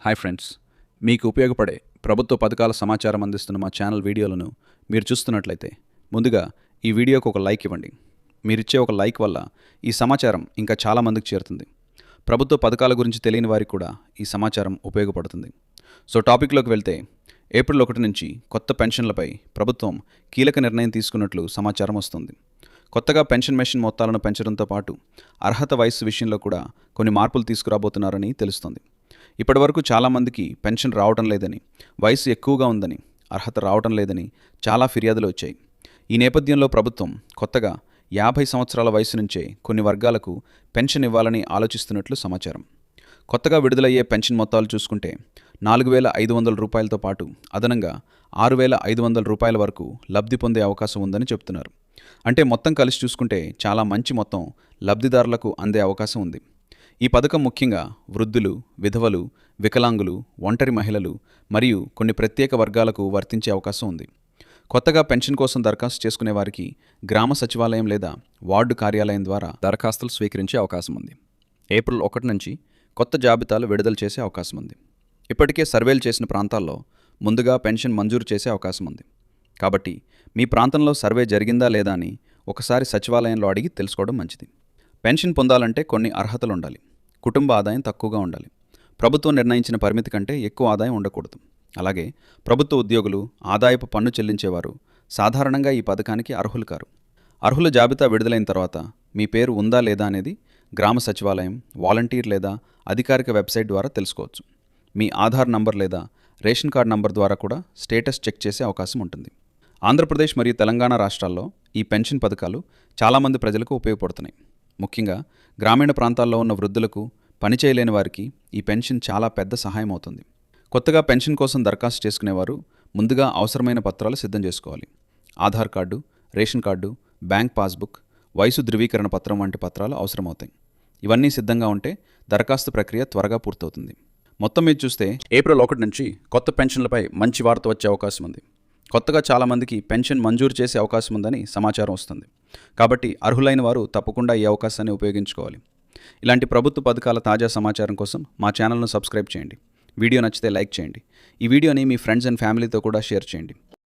Hi friends, మీకు ఉపయోగపడే ప్రభుత్వ పథకాల సమాచారం అందిస్తున్న మా ఛానల్ వీడియోలను మీరు చూస్తున్నట్లయితే ముందుగా ఈ వీడియోకు ఒక లైక్ ఇవ్వండి. మీరిచ్చే ఒక లైక్ వల్ల ఈ సమాచారం ఇంకా చాలామందికి చేరుతుంది. ప్రభుత్వ పథకాల గురించి తెలియని వారికి కూడా ఈ సమాచారం ఉపయోగపడుతుంది. సో టాపిక్లోకి వెళ్తే, ఏప్రిల్ 1 నుంచి కొత్త పెన్షన్లపై ప్రభుత్వం కీలక నిర్ణయం తీసుకున్నట్లు సమాచారం వస్తుంది. కొత్తగా పెన్షన్ మెషిన్ మొత్తాలను పెంచడంతో పాటు అర్హత వయస్సు విషయంలో కూడా కొన్ని మార్పులు తీసుకురాబోతున్నారని తెలుస్తోంది. ఇప్పటివరకు చాలామందికి పెన్షన్ రావడం లేదని, వయసు ఎక్కువగా ఉందని, అర్హత రావడం లేదని చాలా ఫిర్యాదులు వచ్చాయి. ఈ నేపథ్యంలో ప్రభుత్వం కొత్తగా 50 సంవత్సరాల వయసు నుంచే కొన్ని వర్గాలకు పెన్షన్ ఇవ్వాలని ఆలోచిస్తున్నట్లు సమాచారం. కొత్తగా విడుదలయ్యే పెన్షన్ మొత్తాలు చూసుకుంటే 4,500 రూపాయలతో పాటు అదనంగా 6,500 రూపాయల వరకు లబ్ధి పొందే అవకాశం ఉందని చెబుతున్నారు. అంటే మొత్తం కలిసి చూసుకుంటే చాలా మంచి మొత్తం లబ్ధిదారులకు అందే అవకాశం ఉంది. ఈ పథకం ముఖ్యంగా వృద్ధులు, విధవలు, వికలాంగులు, ఒంటరి మహిళలు మరియు కొన్ని ప్రత్యేక వర్గాలకు వర్తించే అవకాశం ఉంది. కొత్తగా పెన్షన్ కోసం దరఖాస్తు చేసుకునే వారికి గ్రామ సచివాలయం లేదా వార్డు కార్యాలయం ద్వారా దరఖాస్తులు స్వీకరించే అవకాశం ఉంది. ఏప్రిల్ 1 నుంచి కొత్త జాబితాలు విడుదల చేసే అవకాశం ఉంది. ఇప్పటికే సర్వేలు చేసిన ప్రాంతాల్లో ముందుగా పెన్షన్ మంజూరు చేసే అవకాశం ఉంది. కాబట్టి మీ ప్రాంతంలో సర్వే జరిగిందా లేదా అని ఒకసారి సచివాలయంలో అడిగి తెలుసుకోవడం మంచిది. పెన్షన్ పొందాలంటే కొన్ని అర్హతలు ఉండాలి. కుటుంబ ఆదాయం తక్కువగా ఉండాలి. ప్రభుత్వం నిర్ణయించిన పరిమితి కంటే ఎక్కువ ఆదాయం ఉండకూడదు. అలాగే ప్రభుత్వ ఉద్యోగులు, ఆదాయపు పన్ను చెల్లించేవారు సాధారణంగా ఈ పథకానికి అర్హులు కారు. అర్హుల జాబితా విడుదలైన తర్వాత మీ పేరు ఉందా లేదా అనేది గ్రామ సచివాలయం, వాలంటీర్ లేదా అధికారిక వెబ్సైట్ ద్వారా తెలుసుకోవచ్చు. మీ ఆధార్ నంబర్ లేదా రేషన్ కార్డ్ నంబర్ ద్వారా కూడా స్టేటస్ చెక్ చేసే అవకాశం ఉంటుంది. ఆంధ్రప్రదేశ్ మరియు తెలంగాణ రాష్ట్రాల్లో ఈ పెన్షన్ పథకాలు చాలామంది ప్రజలకు ఉపయోగపడుతున్నాయి. ముఖ్యంగా గ్రామీణ ప్రాంతాల్లో ఉన్న వృద్ధులకు, పనిచేయలేని వారికి ఈ పెన్షన్ చాలా పెద్ద సహాయం అవుతుంది. కొత్తగా పెన్షన్ కోసం దరఖాస్తు చేసుకునేవారు ముందుగా అవసరమైన పత్రాలు సిద్ధం చేసుకోవాలి. Aadhaar card, ration card, bank passbook, వయసు ధృవీకరణ పత్రం వంటి పత్రాలు అవసరమవుతాయి. ఇవన్నీ సిద్ధంగా ఉంటే దరఖాస్తు ప్రక్రియ త్వరగా పూర్తవుతుంది. మొత్తం మీద చూస్తే ఏప్రిల్ 1 నుంచి కొత్త పెన్షన్లపై మంచి వార్త వచ్చే అవకాశం ఉంది. కొత్తగా చాలామందికి పెన్షన్ మంజూరు చేసే అవకాశం ఉందని సమాచారం వస్తుంది. కాబట్టి అర్హులైన వారు తప్పకుండా ఈ అవకాశాన్ని ఉపయోగించుకోవాలి. ఇలాంటి ప్రభుత్వ పథకాల తాజా సమాచారం కోసం మా ఛానల్ను సబ్స్క్రైబ్ చేయండి. వీడియో నచ్చితే లైక్ చేయండి. ఈ వీడియోని మీ ఫ్రెండ్స్ అండ్ ఫ్యామిలీతో కూడా షేర్ చేయండి.